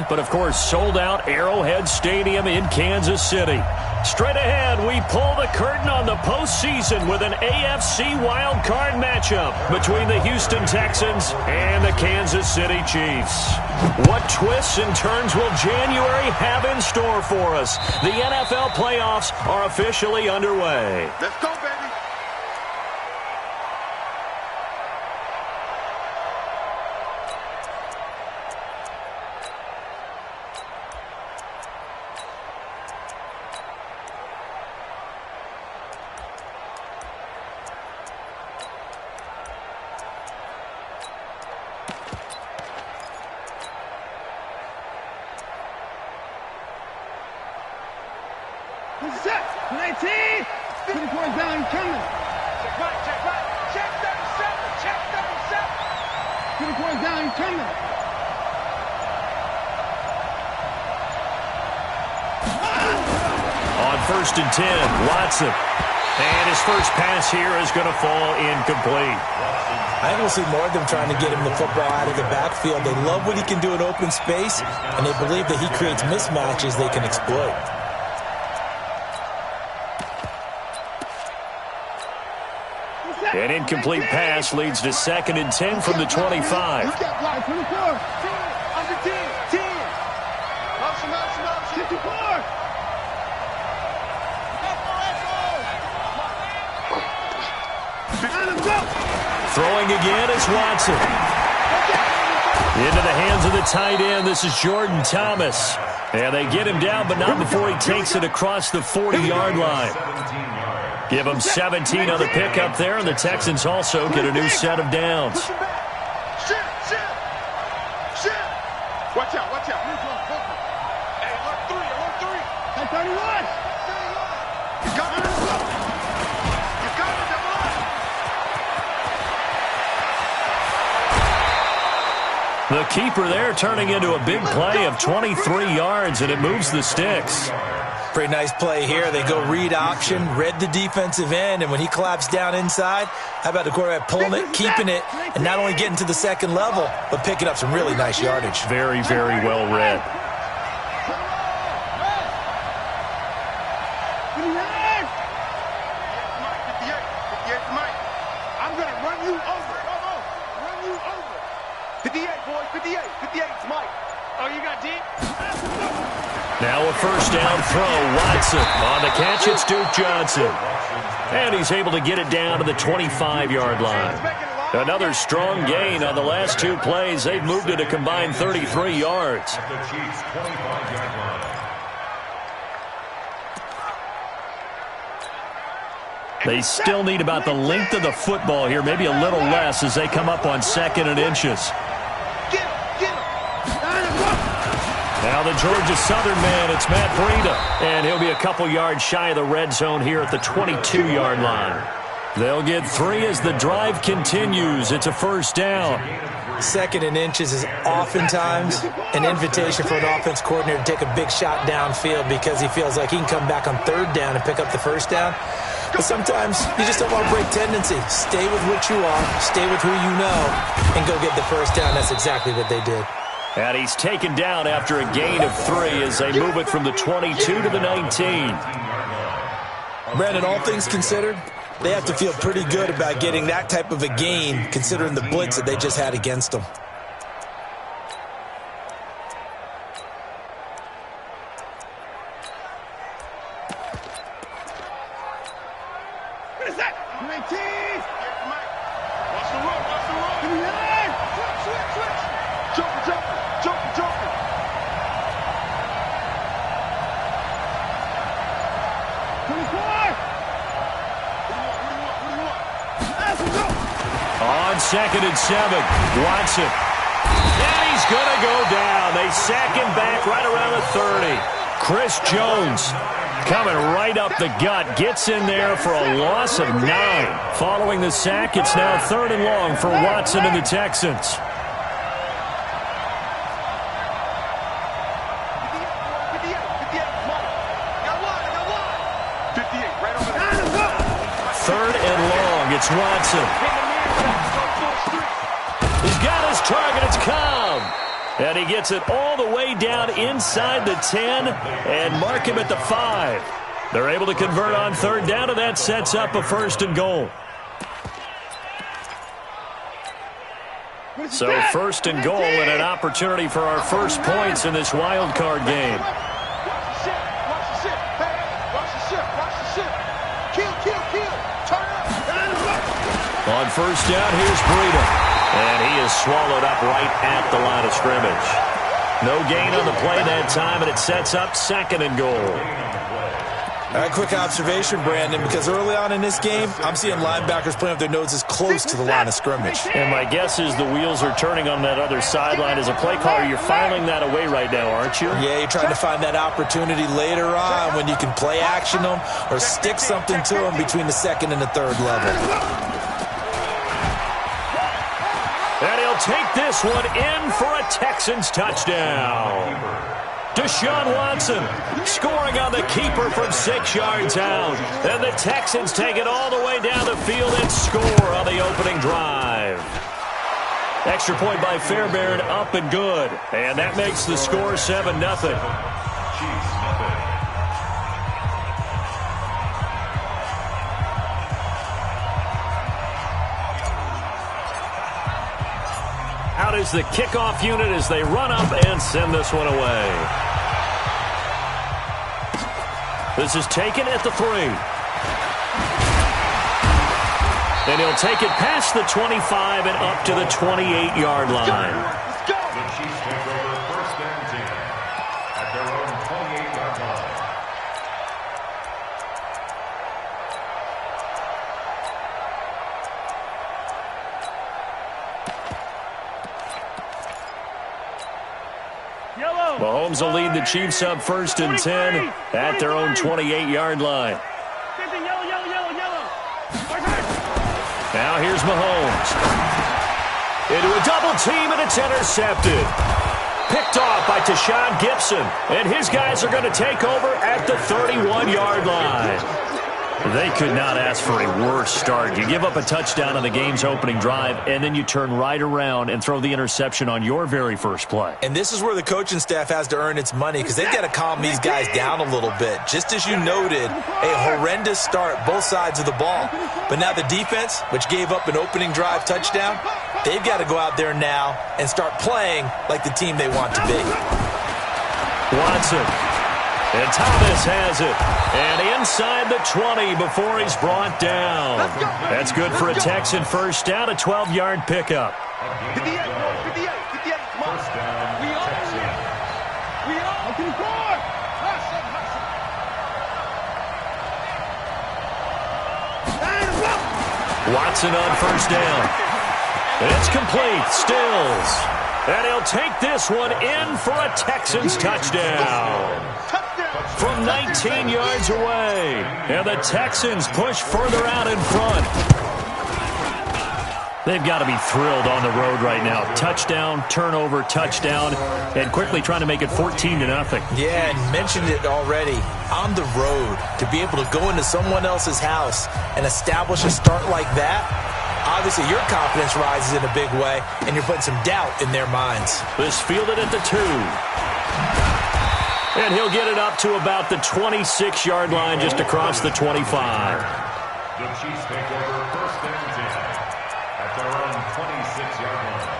Sunday, but of course sold out Arrowhead Stadium in Kansas City. Straight ahead, we pull the curtain on the postseason with an AFC Wildcard matchup between the Houston Texans and the Kansas City Chiefs. What twists and turns will January have in store for us? The NFL playoffs are officially underway. Let's go, baby. Set, 19, 24 down, coming. Check right, check 37, 24 down, coming. On 1st and 10, Watson. And his first pass here is going to fall incomplete. I think we'll see more of them trying to get him the football out of the backfield. They love what he can do in open space, and they believe that he creates mismatches they can exploit. An incomplete pass leads to 2nd and 10 from the 25. Under 10. Motion. 54. Throwing again is Watson. Into the hands of the tight end. This is Jordan Thomas. And they get him down, but not before he takes it across the 40-yard line. Give them 17 on the pickup there, and the Texans also get a new set of downs. Shit. Watch out. Hey, alert 3. 31. You got it. The keeper there turning into a big play of 23 yards, and it moves the sticks. Pretty nice play here. They go read option, read the defensive end, and when he collapsed down inside, how about the quarterback pulling it, keeping it, and not only getting to the second level, but picking up some really nice yardage. Very, very well read. I'm going to run you over. 58, boys. 58 is Mike. Oh, you got deep? Now a first down throw. Watson on the catch. It's Duke Johnson. And he's able to get it down to the 25-yard line. Another strong gain on the last 2 plays. They've moved it a combined 33 yards. They still need about the length of the football here, maybe a little less as they come up on 2nd and inches. Now the Georgia Southern man, it's Matt Breida, and he'll be a couple yards shy of the red zone here at the 22-yard line. They'll get 3 as the drive continues. It's a first down. 2nd and inches is oftentimes an invitation for an offense coordinator to take a big shot downfield because he feels like he can come back on 3rd down and pick up the first down. But sometimes you just don't want to break tendency. Stay with what you are, stay with who you know, and go get the first down. That's exactly what they did. And he's taken down after a gain of 3 as they move it from the 22 to the 19. Brandon, all things considered, they have to feel pretty good about getting that type of a gain considering the blitz that they just had against them. On 2nd and 7, Watson. And he's going to go down. They sack him back right around the 30. Chris Jones coming right up the gut. Gets in there for a loss of 9. Following the sack, it's now 3rd and long for Watson and the Texans. Third and long, it's Watson. He's got his target, it's Cobb. And he gets it all the way down inside the 10 and mark him at the 5. They're able to convert on third down, and that sets up a 1st and goal. So 1st and goal and an opportunity for our first points in this wild card game. On 1st down, here's Breida. And he is swallowed up right at the line of scrimmage. No gain on the play that time, and it sets up 2nd and goal. A quick observation, Brandon, because early on in this game, I'm seeing linebackers playing with their noses close to the line of scrimmage. And my guess is the wheels are turning on that other sideline. As a play caller, you're filing that away right now, aren't you? Yeah, you're trying to find that opportunity later on when you can play action them or stick something to them between the 2nd and the 3rd level. And he'll take this one in for a Texans touchdown. Deshaun Watson scoring on the keeper from 6 yards out. And the Texans take it all the way down the field and score on the opening drive. Extra point by Fairbairn, up and good. And that makes the score 7-0. Out is the kickoff unit as they run up and send this one away. This is taken at the 3. And he'll take it past the 25 and up to the 28-yard line. The Chiefs take over 1st and 10 at their own 28-yard line. Mahomes will lead the Chiefs up 1st and 10 at their own 28-yard line. Now here's Mahomes. Into a double team, and it's intercepted. Picked off by Tashawn Gibson, and his guys are going to take over at the 31-yard line. They could not ask for a worse start. You give up a touchdown on the game's opening drive, and then you turn right around and throw the interception on your very first play. And this is where the coaching staff has to earn its money because they've got to calm these guys down a little bit. Just as you noted, a horrendous start, both sides of the ball. But now the defense, which gave up an opening drive touchdown, they've got to go out there now and start playing like the team they want to be. Watson. And Thomas has it. And inside the 20 before he's brought down. That's good for a Texan first down, a 12-yard pickup. 58, 58, 58. Come on. We all. Open the court. Watson on 1st down. It's complete. Stills. And he'll take this one in for a Texans touchdown. From 19 yards away. And the Texans push further out in front. They've got to be thrilled on the road right now. Touchdown, turnover, touchdown, and quickly trying to make it 14-0. Yeah, and mentioned it already. On the road, to be able to go into someone else's house and establish a start like that, obviously your confidence rises in a big way, and you're putting some doubt in their minds. This fielded at the 2. And he'll get it up to about the 26-yard line just across the 25. The Chiefs take over 1st and 10 at their own 26-yard line.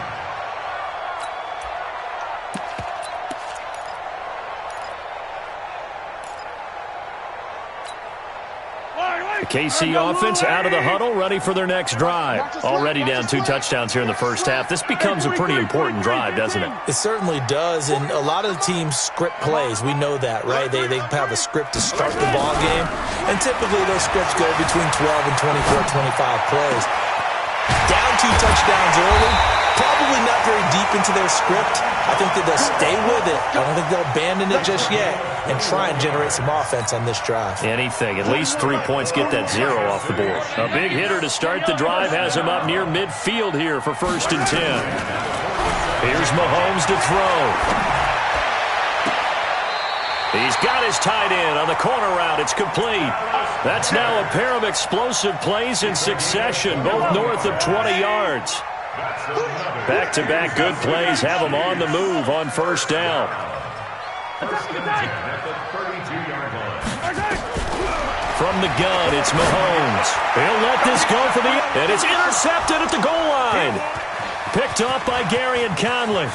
The KC offense out of the huddle, ready for their next drive. Already down 2 touchdowns here in the first half. This becomes a pretty important drive, doesn't it? It certainly does, and a lot of the teams script plays. We know that, right? They have a script to start the ball game, and typically those scripts go between 12 and 24, 25 plays. Down 2 touchdowns early, probably not very deep into their script. I think that they'll stay with it. I don't think they'll abandon it just yet and try and generate some offense on this drive. Anything. At least 3 points, get that 0 off the board. A big hitter to start the drive has him up near midfield here for 1st and 10. Here's Mahomes to throw. He's got his tight end on the corner route. It's complete. That's now a pair of explosive plays in succession, both north of 20 yards. Back-to-back good plays have them on the move on first down. First and 10 at the 32-yard line. From the gun, it's Mahomes. He'll let this go for the... And it's intercepted at the goal line. Picked off by Gary and Conley.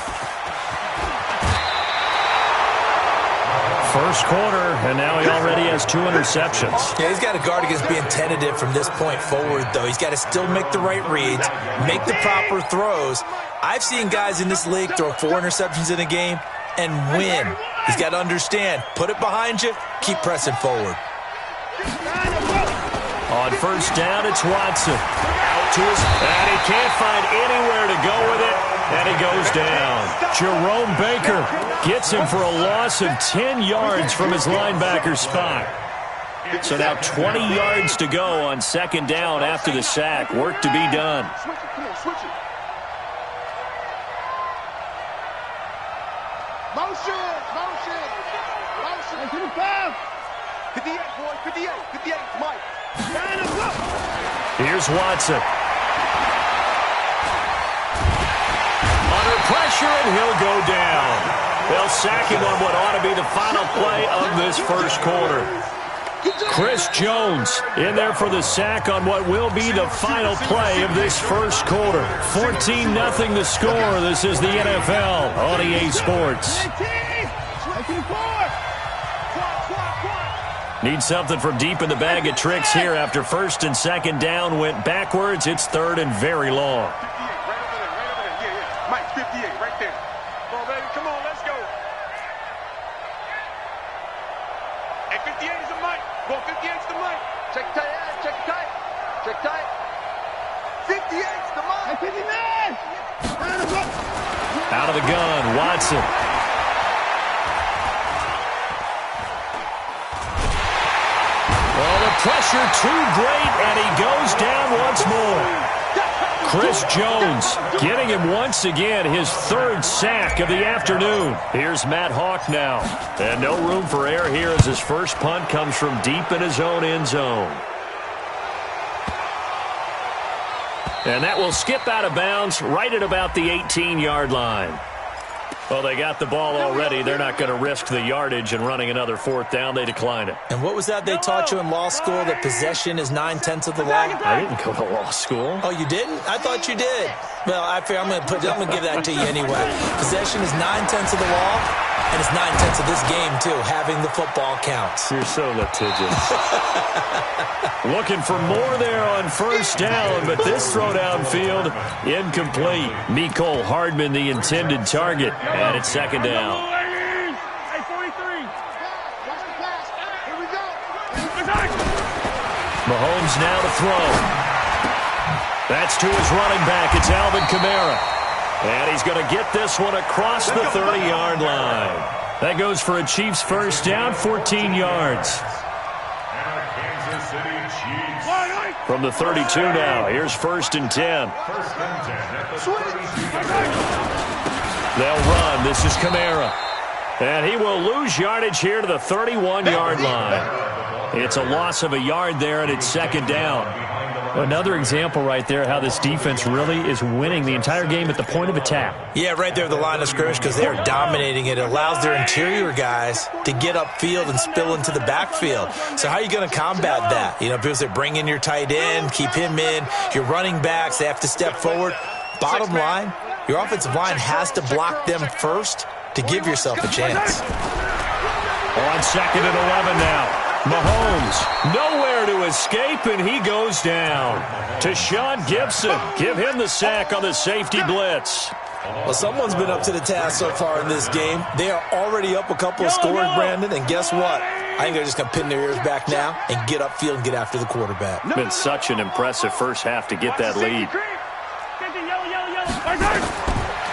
First quarter, and now he already has 2 interceptions. Yeah, he's got to guard against being tentative from this point forward, though. He's got to still make the right reads, make the proper throws. I've seen guys in this league throw 4 interceptions in a game and win. He's got to understand, put it behind you, keep pressing forward. On first down, it's Watson. Out to his... And he can't find anywhere to go with it, and he goes down. Jerome Baker gets him for a loss of 10 yards from his linebacker spot. So now 20 yards to go on second down after the sack. Work to be done. Switch it. Come on, switch it. Motion. 58, boy, 58, Mike. Here's Watson. Under pressure, and he'll go down. They'll sack him on what ought to be the final play of this first quarter. Chris Jones in there for the sack on what will be the final play of this first quarter. 14-0 the score. This is the NFL on EA Sports. Need something from deep in the bag of tricks here after first and second down went backwards. It's third and very long. 58, right over there. Yeah. Mike, 58, right there. Come on, baby. Come on, let's go. Hey, 58 is the Mike. Well, 58 is the Mike. Check tight. 58's the Mike. 59. Out of the gun, Watson. Well, the pressure too great, and he goes down once more. Chris Jones getting him once again, his third sack of the afternoon. Here's Matt Hawk now. And no room for error here as his first punt comes from deep in his own end zone. And that will skip out of bounds right at about the 18-yard line. Well, they got the ball already. They're not going to risk the yardage and running another fourth down. They decline it. And what was that they taught you in law school, that possession is 9/10 of the law? I didn't go to law school. Oh, you didn't? I thought you did. Well, I'm going to give that to you anyway. Possession is 9/10 of the law, and it's 9/10 of this game, too. Having the football counts. You're so litigious. Looking for more there on first down, but this throw downfield incomplete. Mecole Hardman, the intended target, and it's second down. Hey, 43. Here we go. Mahomes now to throw. That's to his running back. It's Alvin Kamara. And he's going to get this one across the 30-yard line. That goes for a Chiefs first down, 14 yards. From the 32 now, here's first and 10. They'll run. This is Kamara. And he will lose yardage here to the 31-yard line. It's a loss of a yard there, and it's second down. Another example right there how this defense really is winning the entire game at the point of attack. Yeah, right there at the line of scrimmage, because they're dominating it. It allows their interior guys to get upfield and spill into the backfield. So how are you going to combat that? You know, people say bring in your tight end, keep him in. Your running backs, they have to step forward. Bottom line, your offensive line has to block them first to give yourself a chance. On second and 11 now. Mahomes, nowhere to escape, and he goes down. To Sean Gibson, give him the sack on the safety blitz. Well, someone's been up to the task so far in this game. They are already up a couple of scores, Brandon, and guess what? I think they're just going to pin their ears back now and get upfield and get after the quarterback. Been such an impressive first half to get that lead.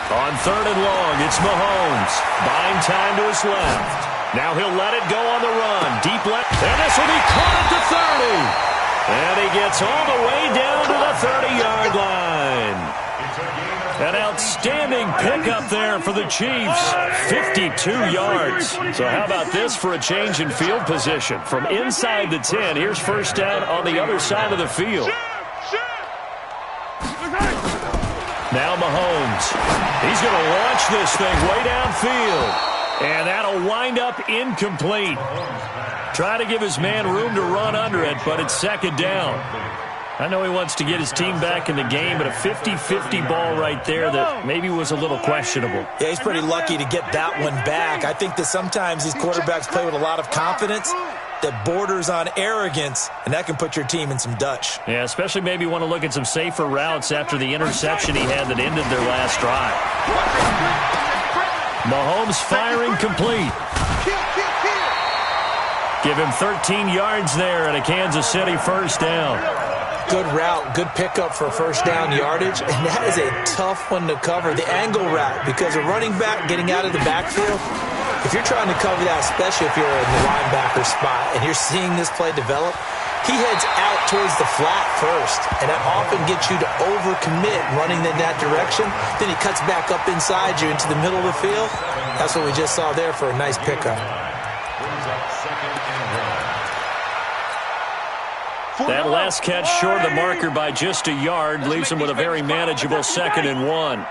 On third and long, it's Mahomes. Buying time to his left. Now he'll let it go on the run. Deep left. And this will be caught at the 30. And he gets all the way down to the 30-yard line. An outstanding pickup there for the Chiefs. 52 yards. So how about this for a change in field position? From inside the 10, here's first down on the other side of the field. Now Mahomes. He's going to launch this thing way downfield. And that'll wind up incomplete. Try to give his man room to run under it, but it's second down. I know he wants to get his team back in the game, but a 50-50 ball right there that maybe was a little questionable. Yeah, he's pretty lucky to get that one back. I think that sometimes these quarterbacks play with a lot of confidence that borders on arrogance, and that can put your team in some Dutch. Yeah, especially maybe want to look at some safer routes after the interception he had that ended their last drive. Mahomes firing complete. Give him 13 yards there at a Kansas City first down. Good route, good pickup for first down yardage, and that is a tough one to cover. The angle route, because a running back getting out of the backfield, if you're trying to cover that, especially if you're in the linebacker spot and you're seeing this play develop, he heads out towards the flat first, and that often gets you to overcommit running in that direction. Then he cuts back up inside you into the middle of the field. That's what we just saw there for a nice pickup. That last catch short of the marker by just a yard leaves him with a very manageable 2nd and 1.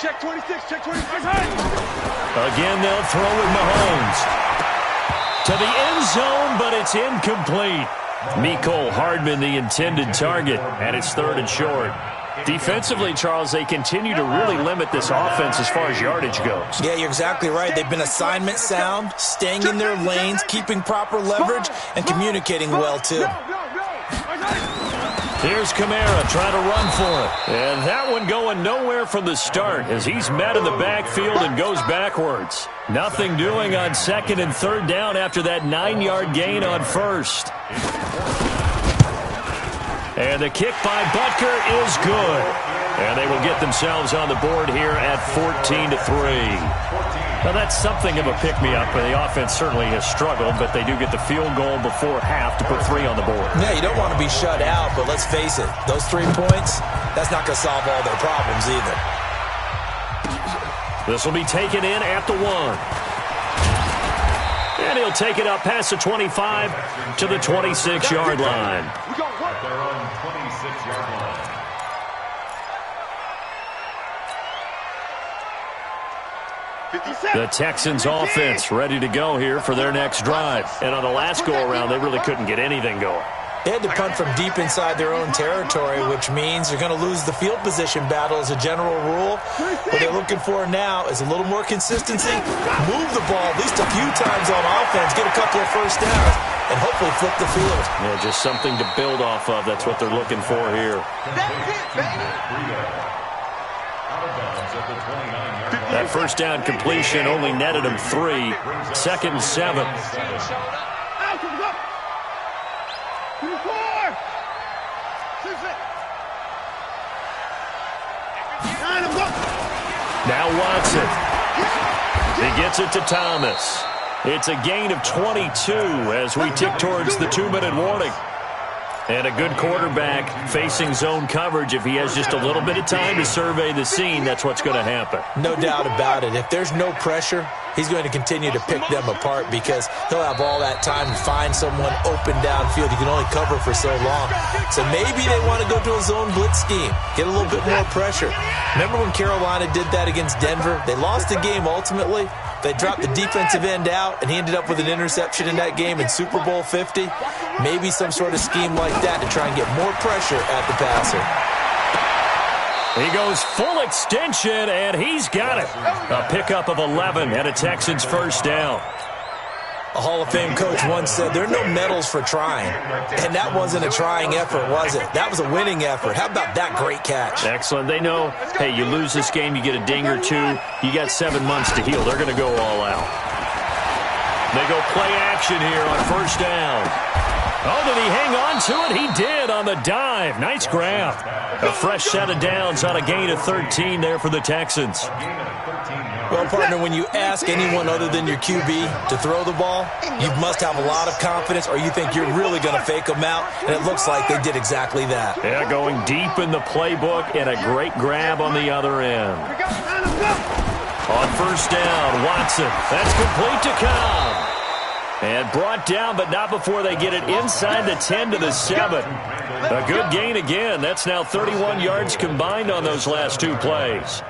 Check 26, check 26. Again, they'll throw with Mahomes. To the end zone, but it's incomplete. Mecole Hardman, the intended target, and it's 3rd and short. Defensively, Charles, they continue to really limit this offense as far as yardage goes. Yeah, you're exactly right. They've been assignment sound, staying in their lanes, keeping proper leverage, and communicating well, too. Here's Kamara trying to run for it. And that one going nowhere from the start as he's met in the backfield and goes backwards. Nothing doing on 2nd and 3rd down after that 9-yard gain on 1st. And the kick by Butker is good. And they will get themselves on the board here at 14-3. Now, that's something of a pick-me-up, and the offense certainly has struggled, but they do get the field goal before half to put 3 on the board. Yeah, you don't want to be shut out, but let's face it, those 3 points, that's not going to solve all their problems either. This will be taken in at the 1. And he'll take it up past the 25 to the 26-yard line. At their own 26-yard line. The Texans offense ready to go here for their next drive. And on the last go-around, they really couldn't get anything going. They had to punt from deep inside their own territory, which means they're going to lose the field position battle as a general rule. What they're looking for now is a little more consistency, move the ball at least a few times on offense, get a couple of first downs, and hopefully flip the field. Yeah, just something to build off of. That's what they're looking for here. That first down completion only netted him 3. 2nd and 7. Now Watson. He gets it to Thomas. It's a gain of 22 as we tick towards the 2-minute warning. And a good quarterback facing zone coverage. If he has just a little bit of time to survey the scene, that's what's going to happen. No doubt about it. If there's no pressure, he's going to continue to pick them apart because he'll have all that time to find someone open downfield. You can only cover for so long. So maybe they want to go to a zone blitz scheme, get a little bit more pressure. Remember when Carolina did that against Denver? They lost the game ultimately. They dropped the defensive end out, and he ended up with an interception in that game in Super Bowl 50. Maybe some sort of scheme like that to try and get more pressure at the passer. He goes full extension, and he's got it. A pickup of 11 and a Texans first down. A Hall of Fame coach once said, there are no medals for trying. And that wasn't a trying effort, was it? That was a winning effort. How about that great catch? Excellent. They know, hey, you lose this game, you get a ding or 2. You got 7 months to heal. They're going to go all out. They go play action here on first down. Oh, did he hang on to it? He did on the dive. Nice grab. A fresh set of downs on a gain of 13 there for the Texans. Well, partner, when you ask anyone other than your QB to throw the ball, you must have a lot of confidence or you think you're really going to fake them out, and it looks like they did exactly that. Yeah, going deep in the playbook and a great grab on the other end. On first down, Watson. That's complete to Cobb. And brought down, but not before they get it inside the 10 to the 7. A good gain again. That's now 31 yards combined on those last two plays.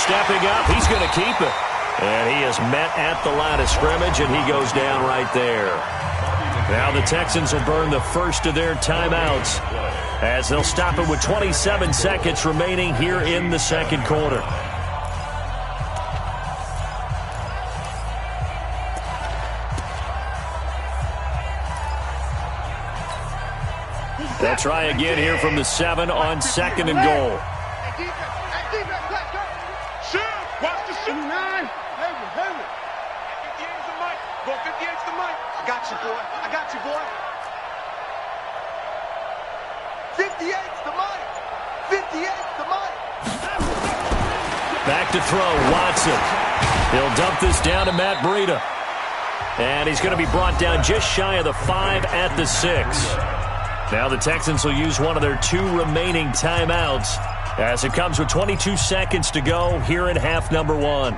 Stepping up, he's going to keep it. And he is met at the line of scrimmage, and he goes down right there. Now the Texans will burn the first of their timeouts as they'll stop it with 27 seconds remaining here in the second quarter. They'll try again here from the 7 on 2nd and goal. Watch the shoot. 59. Hey, 58's the mic. Go 58's the mic. I got you, boy. I got you, boy. 58's the mic. 58's the mic. Back to throw, Watson. He'll dump this down to Matt Breida. And he's going to be brought down just shy of the 5 at the 6. Now the Texans will use one of their 2 remaining timeouts as it comes with 22 seconds to go here in half number 1.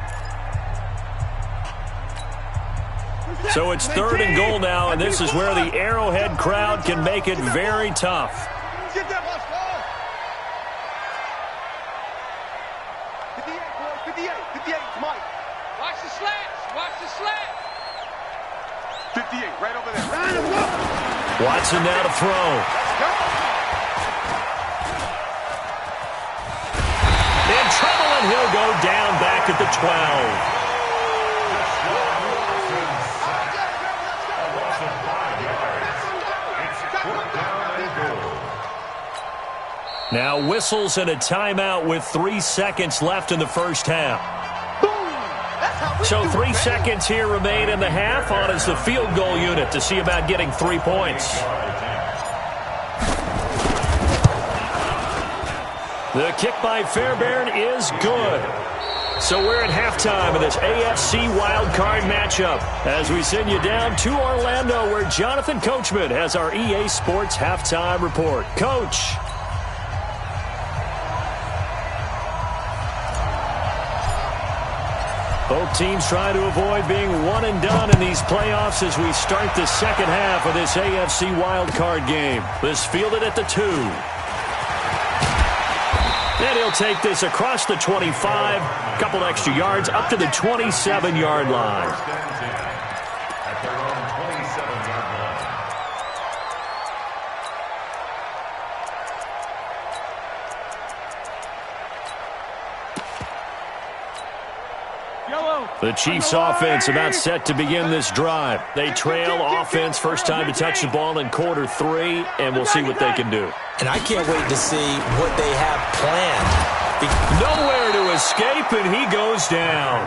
So it's 3rd and goal now, and this is where the Arrowhead crowd can make it very tough. Get that ball, 58, boy. 58. 58's Mike. Watch the slants. Watch the slants. 58, right over there. Watson now to throw. Let's go. In trouble, and he'll go down back at the 12. Now whistles and a timeout with 3 seconds left in the first half. So 3 seconds here remain in the half. On is the field goal unit to see about getting 3 points. The kick by Fairbairn is good. So we're at halftime of this AFC Wildcard matchup as we send you down to Orlando where Jonathan Coachman has our EA Sports halftime report. Coach. Both teams trying to avoid being one and done in these playoffs as we start the second half of this AFC wildcard game. This fielded at the 2. And he'll take this across the 25, a couple extra yards up to the 27-yard line. At their own 27-yard line. The Chiefs offense about set to begin this drive. They trail offense first time to touch the ball in quarter 3, and we'll see what they can do. And I can't wait to see what they have planned. Nowhere to escape, and he goes down.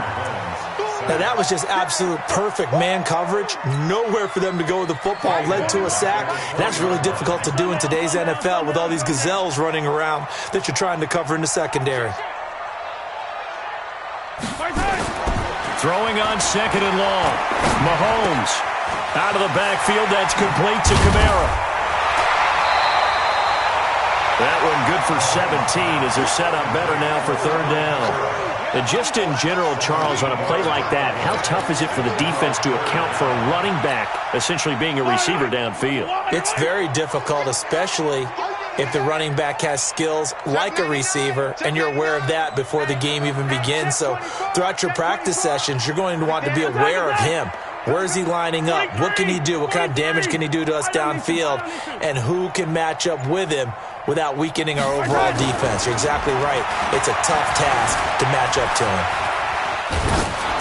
Now, that was just absolute perfect man coverage. Nowhere for them to go with the football. Led to a sack. That's really difficult to do in today's NFL with all these gazelles running around that you're trying to cover in the secondary. Throwing on 2nd and long. Mahomes out of the backfield. That's complete to Kamara. That one good for 17 as they're set up better now for 3rd down. And just in general, Charles, on a play like that, how tough is it for the defense to account for a running back essentially being a receiver downfield? It's very difficult, especially if the running back has skills like a receiver, and you're aware of that before the game even begins. So throughout your practice sessions, you're going to want to be aware of him. Where is he lining up? What can he do? What kind of damage can he do to us downfield? And who can match up with him without weakening our overall defense? You're exactly right. It's a tough task to match up to him.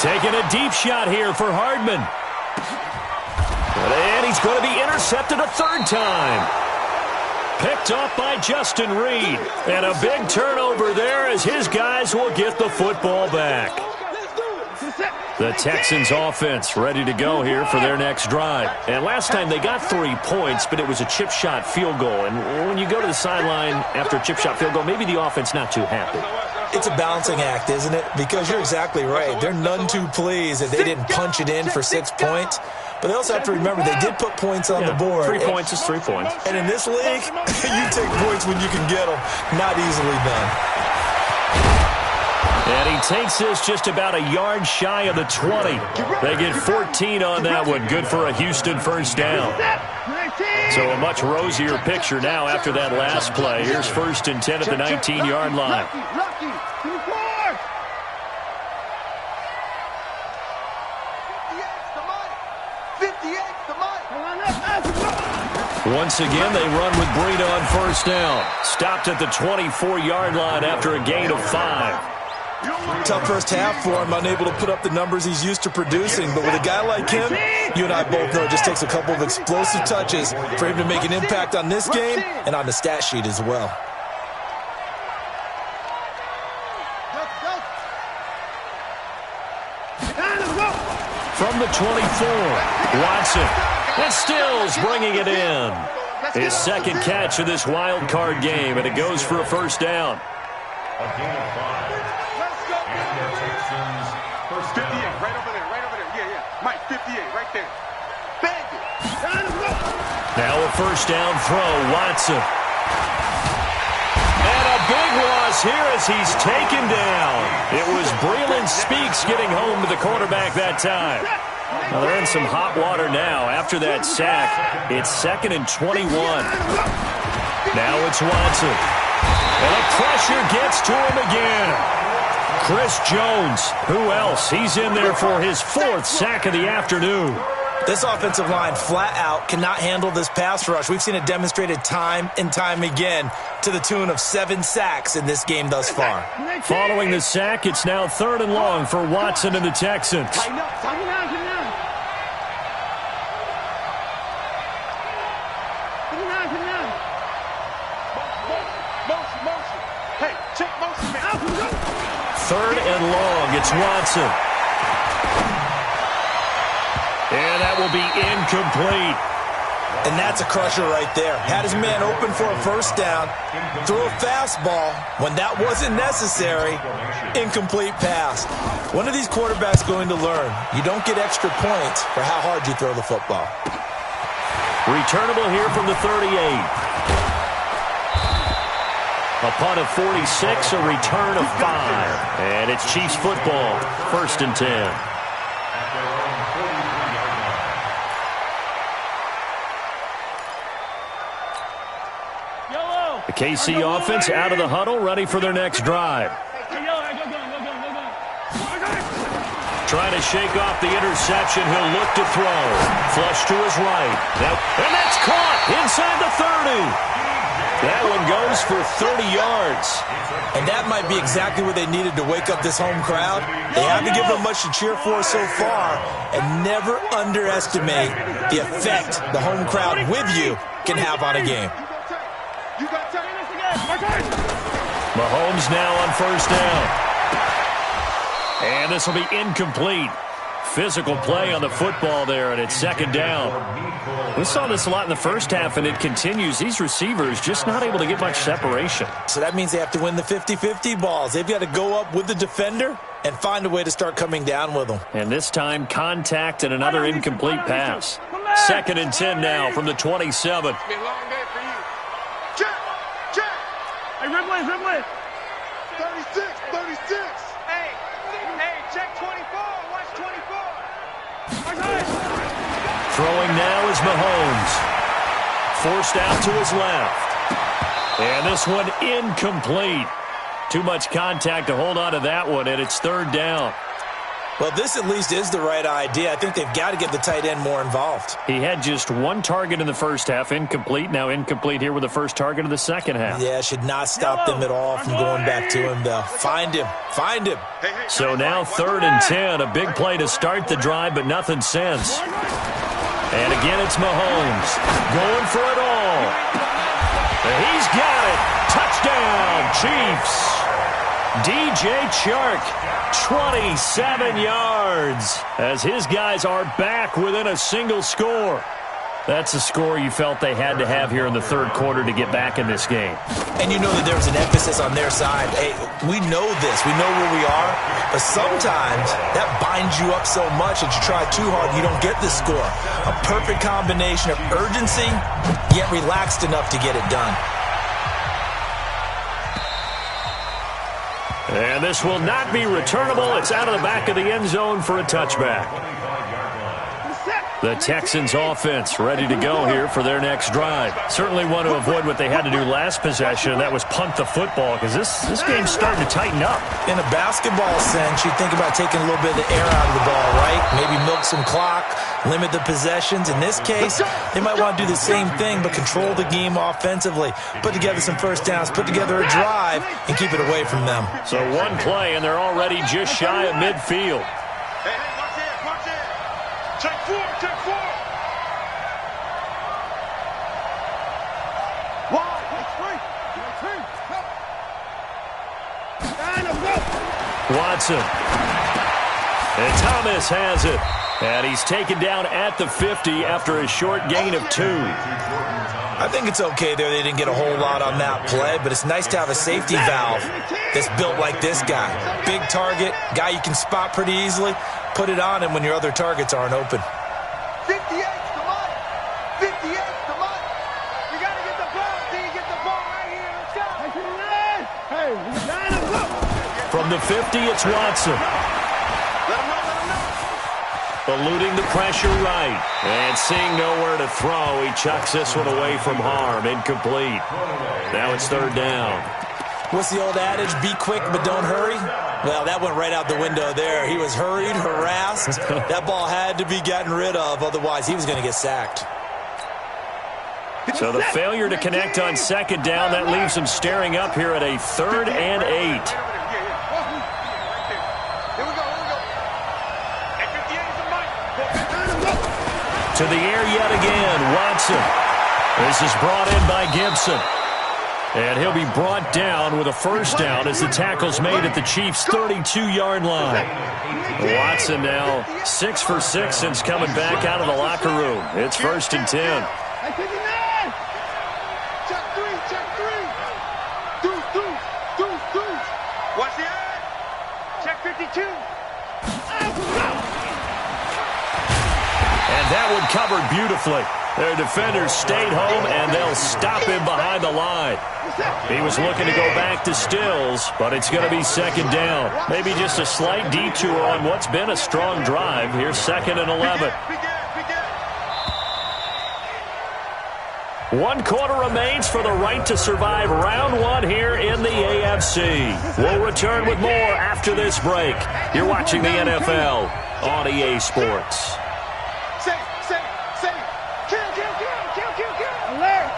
Taking a deep shot here for Hardman. And he's going to be intercepted a 3rd time. Picked off by Justin Reed. And a big turnover there as his guys will get the football back. The Texans offense ready to go here for their next drive. And last time they got 3 points, but it was a chip shot field goal. And when you go to the sideline after a chip shot field goal, maybe the offense not too happy. It's a balancing act, isn't it? Because you're exactly right. They're none too pleased that they didn't punch it in for 6 points. But they also have to remember they did put points on the board. 3 points is 3 points. And in this league, you take points when you can get them. Not easily done. And he takes this just about a yard shy of the 20. They get 14 on that one. Good for a Houston first down. So a much rosier picture now after that last play. Here's 1st and 10 at the 19-yard line. Once again, they run with Breida on first down. Stopped at the 24-yard line after a gain of 5. Tough first half for him, unable to put up the numbers he's used to producing. But with a guy like him, you and I both know it just takes a couple of explosive touches for him to make an impact on this game and on the stat sheet as well. From the 24, Watson. And Stills bringing it in. His second catch of this wild card game, and it goes for a first down. A gain of 5. And the Texans first 58, right over there. Yeah. Mike, 58, right there. Bang it. Now a first down throw, Watson. And a big loss here as he's taken down. It was Breland Speaks getting home to the quarterback that time. Well, they're in some hot water now. After that sack, it's 2nd and 21. Now it's Watson. And the pressure gets to him again. Chris Jones, who else? He's in there for his 4th sack of the afternoon. This offensive line flat out cannot handle this pass rush. We've seen it demonstrated time and time again to the tune of 7 sacks in this game thus far. Following the sack, it's now 3rd and long for Watson and the Texans. Tighten down. Motion. Hey, check motion, man. 3rd and long, it's Watson. And that will be incomplete. And that's a crusher right there. Had his man open for a first down, threw a fastball when that wasn't necessary, incomplete pass. One of these quarterbacks going to learn, you don't get extra points for how hard you throw the football. Returnable here from the 38. A punt of 46, a return of 5. And it's Chiefs football, 1st and 10. The KC offense out of the huddle, ready for their next drive. Trying to shake off the interception. He'll look to throw. Flush to his right. And that's caught inside the 30. That one goes for 30 yards. And that might be exactly what they needed to wake up this home crowd. They haven't given them much to cheer for so far. And never underestimate the effect the home crowd with you can have on a game. Mahomes now on first down. And this will be incomplete. Physical play on the football there, and it's 2nd down. We saw this a lot in the first half, and it continues. These receivers just not able to get much separation. So that means they have to win the 50-50 balls. They've got to go up with the defender and find a way to start coming down with them. And this time, contact and another incomplete pass. 2nd and 10 now from the 27. It's been a long day for you. Check. Hey, Ridley. 36. Hey, check 24. Watch 24. Throwing now is Mahomes. Forced out to his left. And this one incomplete. Too much contact to hold on to that one, and it's 3rd down. Well, this at least is the right idea. I think they've got to get the tight end more involved. He had just 1 target in the first half, incomplete. Now incomplete here with the first target of the second half. Yeah, should not stop them at all from going back to him, though. Find him. So now 3rd and 10, a big play to start the drive, but nothing since. And again, it's Mahomes going for it all. And he's got it. Touchdown, Chiefs. DJ Chark, 27 yards, as his guys are back within a single score. That's a score you felt they had to have here in the third quarter to get back in this game. And you know that there was an emphasis on their side. Hey, we know this. We know where we are. But sometimes that binds you up so much that you try too hard, you don't get the score. A perfect combination of urgency, yet relaxed enough to get it done. And this will not be returnable. It's out of the back of the end zone for a touchback. The Texans offense ready to go here for their next drive. Certainly want to avoid what they had to do last possession, and that was punt the football, because this game's starting to tighten up. In a basketball sense, you think about taking a little bit of the air out of the ball, right? Maybe milk some clock, limit the possessions. In this case, they might want to do the same thing, but control the game offensively. Put together some first downs, put together a drive, and keep it away from them. So one play, and they're already just shy of midfield. Hey, watch it. Check four. Watson. And Thomas has it. And he's taken down at the 50 after a short gain of 2. I think it's okay there. They didn't get a whole lot on that play, but it's nice to have a safety valve that's built like this guy. Big target, guy you can spot pretty easily. Put it on him when your other targets aren't open. 58, come on. 58, come on. You got to get the ball. See, you get the ball right here. Let's go. Hey, line him up. From the 50, it's Watson. Let him know. Eluding the pressure right. And seeing nowhere to throw, he chucks this one away from harm. Incomplete. Now it's third down. What's the old adage? Be quick, but don't hurry? Well, that went right out the window there. He was hurried, harassed. That ball had to be gotten rid of, otherwise he was going to get sacked. So the failure to connect on second down, that leaves him staring up here at a 3rd and 8. Here we go. At 58 is the mic. To the air yet again, Watson. This is brought in by Gibson. And he'll be brought down with a first down as the tackle's made at the Chiefs' 32-yard line. Watson now 6 for 6 since coming back out of the locker room. It's 1st and 10. Check three. Deuce. Watch the eye. Check 52. And that one covered beautifully. Their defenders stayed home, and they'll stop him behind the line. He was looking to go back to Stills, but it's going to be second down. Maybe just a slight detour on what's been a strong drive. Here's 2nd and 11. 1 quarter remains for the right to survive round 1 here in the AFC. We'll return with more after this break. You're watching the NFL on EA Sports. Say. Kill. Alert.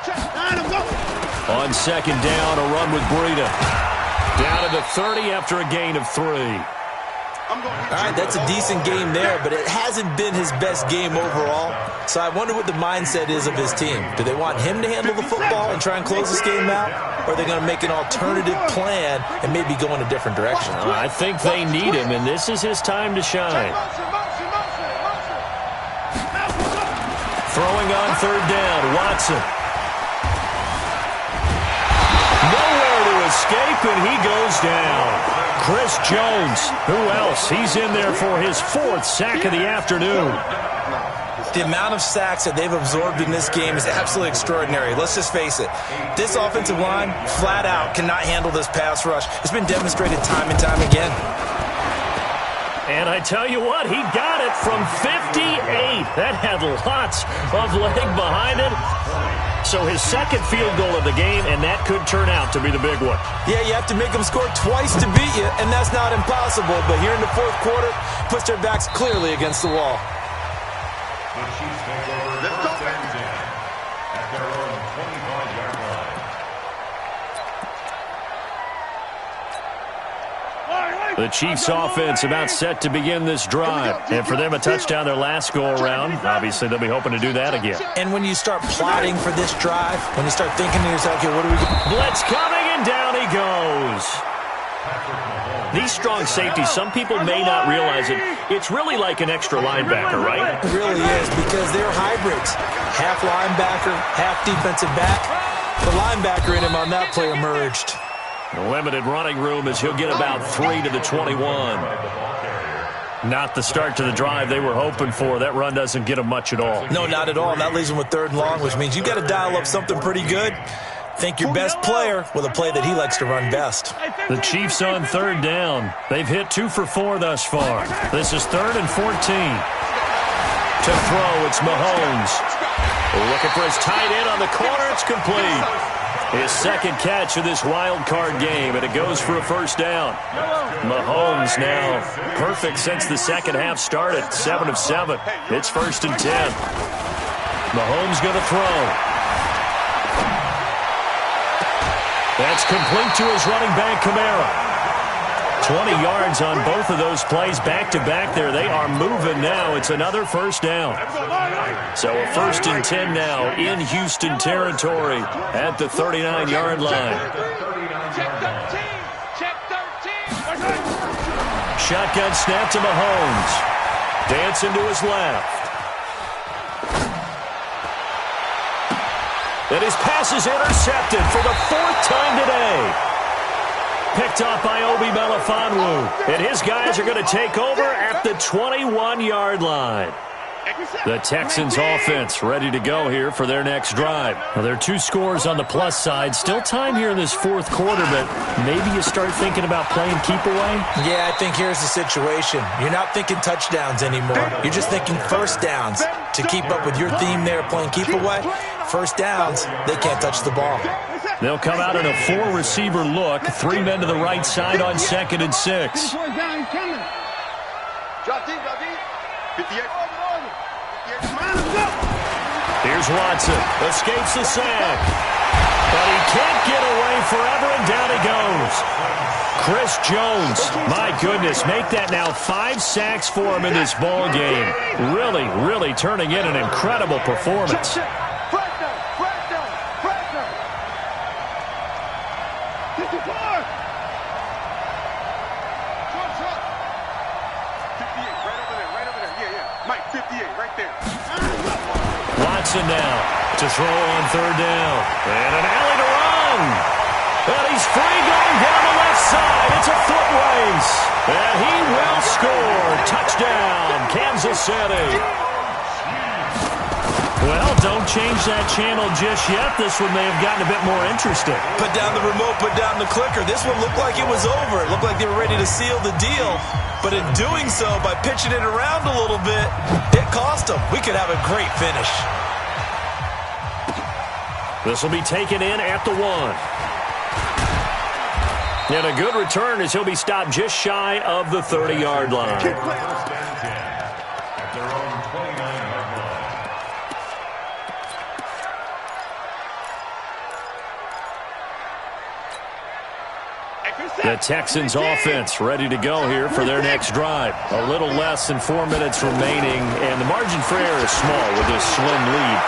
Check. Line him up. On second down, a run with Breida. Down to the 30 after a gain of 3. All right, that's a decent game there, but it hasn't been his best game overall. So I wonder what the mindset is of his team. Do they want him to handle the football and try and close this game out? Or are they going to make an alternative plan and maybe go in a different direction? I think they need him, and this is his time to shine. Throwing on third down, Watson. Nowhere to escape, and he goes down. Chris Jones, who else? He's in there for his 4th sack of the afternoon. The amount of sacks that they've absorbed in this game is absolutely extraordinary. Let's just face it. This offensive line, flat out, cannot handle this pass rush. It's been demonstrated time and time again. And I tell you what, he got it from 58. That had lots of leg behind it. So his 2nd field goal of the game, and that could turn out to be the big one. Yeah, you have to make them score twice to beat you, and that's not impossible. But here in the 4th quarter, puts their backs clearly against the wall. The Chiefs take over first and 10 at their own 25-yard line. The Chiefs offense about set to begin this drive. And for them, a touchdown their last go-around. Obviously, they'll be hoping to do that again. And when you start plotting for this drive, when you start thinking to yourself, okay, what do we get? Blitz coming, and down he goes. These strong safeties, some people may not realize it. It's really like an extra linebacker, right? It really is, because they're hybrids. Half linebacker, half defensive back. The linebacker in him on that play emerged. Limited running room as he'll get about 3 to the 21. Not the start to the drive they were hoping for. That run doesn't get them much at all. No, not at all. And that leaves them with 3rd and long, which means you got to dial up something pretty good. Think your best player with a play that he likes to run best. The Chiefs on 3rd down. They've hit 2 for 4 thus far. This is 3rd and 14. To throw, it's Mahomes. Looking for his tight end on the corner. It's complete. His 2nd catch of this wild card game, and it goes for a 1st down. Mahomes now perfect since the second half started. 7 of 7. It's 1st and 10. Mahomes going to throw. That's complete to his running back, Kamara. 20 yards on both of those plays back-to-back there. They are moving now. It's another 1st down. So a 1st and 10 now in Houston territory at the 39-yard line. Check 13. Check 13. Shotgun snap to Mahomes. Dancing to his left. And his pass is intercepted for the 4th time today. Picked off by Obi Melifonwu. And his guys are going to take over at the 21-yard line. The Texans offense ready to go here for their next drive. Well, there are 2 scores on the plus side. Still time here in this 4th quarter, but maybe you start thinking about playing keep away? Yeah, I think here's the situation. You're not thinking touchdowns anymore. You're just thinking 1st downs. To keep up with your theme there, playing keep away, 1st downs, they can't touch the ball. They'll come out in a 4-receiver look. 3 men to the right side on 2nd and 6. Here's Watson. Escapes the sack. But he can't get away forever, and down he goes. Chris Jones, my goodness, make that now 5 sacks for him in this ball game. Really, really turning in an incredible performance. Watson now to throw on 3rd down. And an alley to run. And he's free going down the left side. It's a foot race. And he will score. Touchdown, Kansas City. Well, don't change that channel just yet. This one may have gotten a bit more interesting. Put down the remote, put down the clicker. This one looked like it was over. It looked like they were ready to seal the deal. But in doing so, by pitching it around a little bit, it cost them. We could have a great finish. This will be taken in at the 1. And a good return as he'll be stopped just shy of the 30-yard line. At their own 29-yard line. The Texans offense ready to go here for their next drive. A little less than 4 minutes remaining, and the margin for error is small with this slim lead.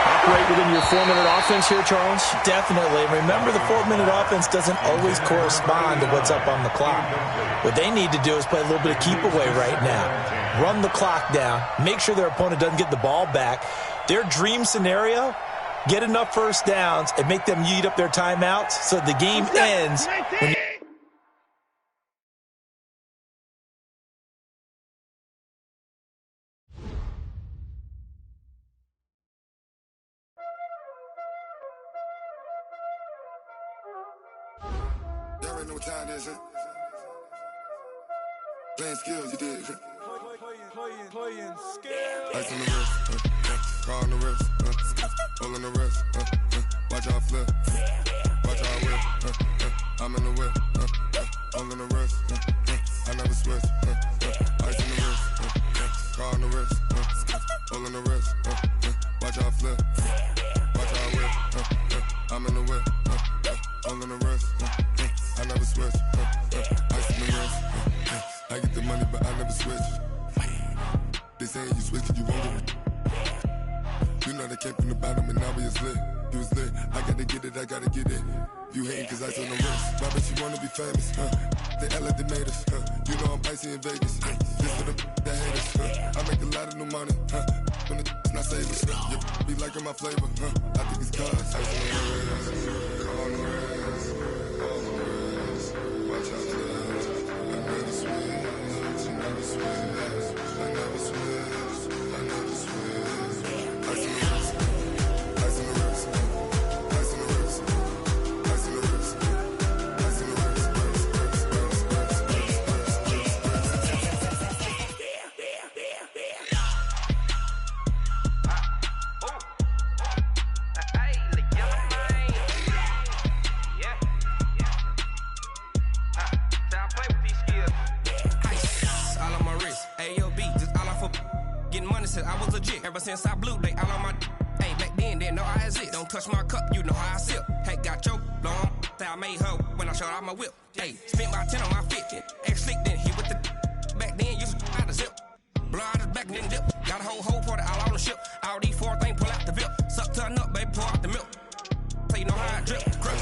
Operate within your 4-minute offense here, Charles? Definitely. Remember, the 4-minute offense doesn't always correspond to what's up on the clock. What they need to do is play a little bit of keep away right now. Run the clock down. Make sure their opponent doesn't get the ball back. Their dream scenario, get enough 1st downs and make them eat up their timeouts so the game ends when you Y'all already know what time it is, huh? Playing skills, you did. Playing skills. Ice on the wrist, car on the wrist, hole on the wrist, watch how I flip, watch how I whip, I'm in the whip, hole on the wrist, I never switch, ice on the wrist, car on the wrist, hole on the wrist, watch how I flip, watch how I whip, I'm in the whip, hole on the wrist, I never switch, ice on the wrist, I get the money but I never switch. They saying you switch cause you won't get it. You know they came from the bottom and now we is lit. You was lit, I gotta get it, I gotta get it. You hating cause I on the wrist. Why but you wanna be famous, huh? They act like they made us. You know I'm icy in Vegas. This for the that hate us. I make a lot of new money. When it's not savings. You be liking my flavor. I think it's cause. On the rest. Watch out, I never switch. I never switch. I never switch. I never switch. Ice in the wrist. Ice in the wrist. Ice in the wrist. Ice in the wrist. Ice in the wrist. I was legit. Ever since I blew, they all on my hey, back then, didn't know I exist. Don't touch my cup, you know how I sip. Hey, got choked, long. I made her when I showed out my whip. Hey, spent my 10 on my 50. Ex-slick, then hit with the back then, used to out the zip. Blow out his back, then dip. Got a whole party all on the ship. All these four things, pull out the VIP. Suck, turn up, baby, pour out the milk. So you know how I drip. Crush.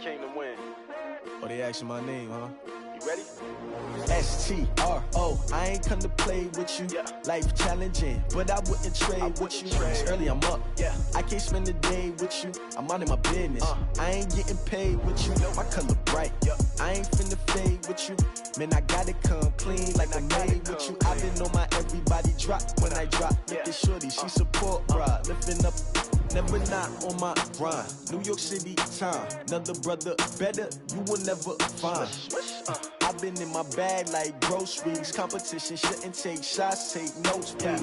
Came to win. Oh, they asking my name, huh? You ready? S-T-R-O. I ain't come to play with you. Yeah. Life challenging, but I wouldn't trade with you. It's early, I'm up. Yeah. I can't spend the day with you. I'm minding my business. I ain't getting paid with you. My color bright. Yeah. I ain't finna fade with you. Man, I gotta come clean like I made with you. I've been on my everybody drop when I drop. Look at shorty, she support, bruh. Lifting up. Never not on my grind. New York City time. Another brother better, you will never find. I've been in my bag like groceries. Competition shouldn't take shots, take notes, please.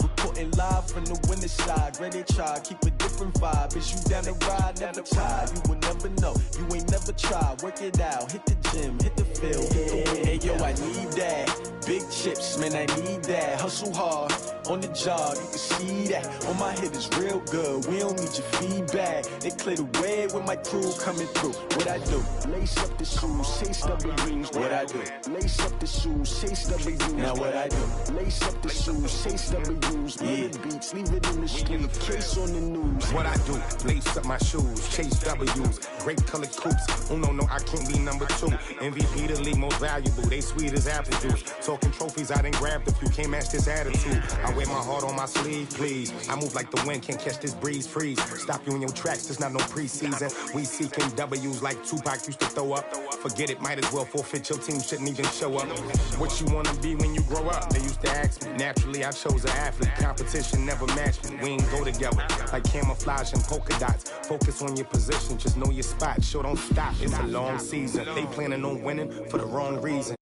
Reporting live from the winning side. Ready to try, keep a different vibe. Is you down the ride, never tired. You will never know, you ain't never tried. Work it out, hit the gym, hit the field, hit the wind. Hey yo, I need that. Big chips, man, I need that. Hustle hard, on the job, you can see that. On my hit is real good, we don't need your feedback. They clear the way with my crew coming through. What I do? Lace up the shoes, chase W's. What I do? Lace up the shoes, chase W's. Now what I do? Lace up the shoes, chase W's. Yeah. Beats, leave it in the street, case on the news. What I do? Lace up my shoes, chase W's. Great colored coops. Oh no, I can't be number 2. MVP the league most valuable. They sweet as apple juice. Talking trophies, I done grabbed a few. Can't match this attitude. I wear my heart on my sleeve, please. I move like the wind, can't catch this breeze, freeze. Stop you in your tracks, there's not no preseason. We seeking W's like Tupac used to throw up. Forget it, might as well forfeit. Your team shouldn't even show up. What you wanna be when you grow up? They used to ask me. Naturally, I chose an athlete. Competition never matched me. We ain't go together like camouflage and polka dots. Focus on your position, just know your spot. Sure, don't stop. It's a long season. They planning on winning for the wrong reason.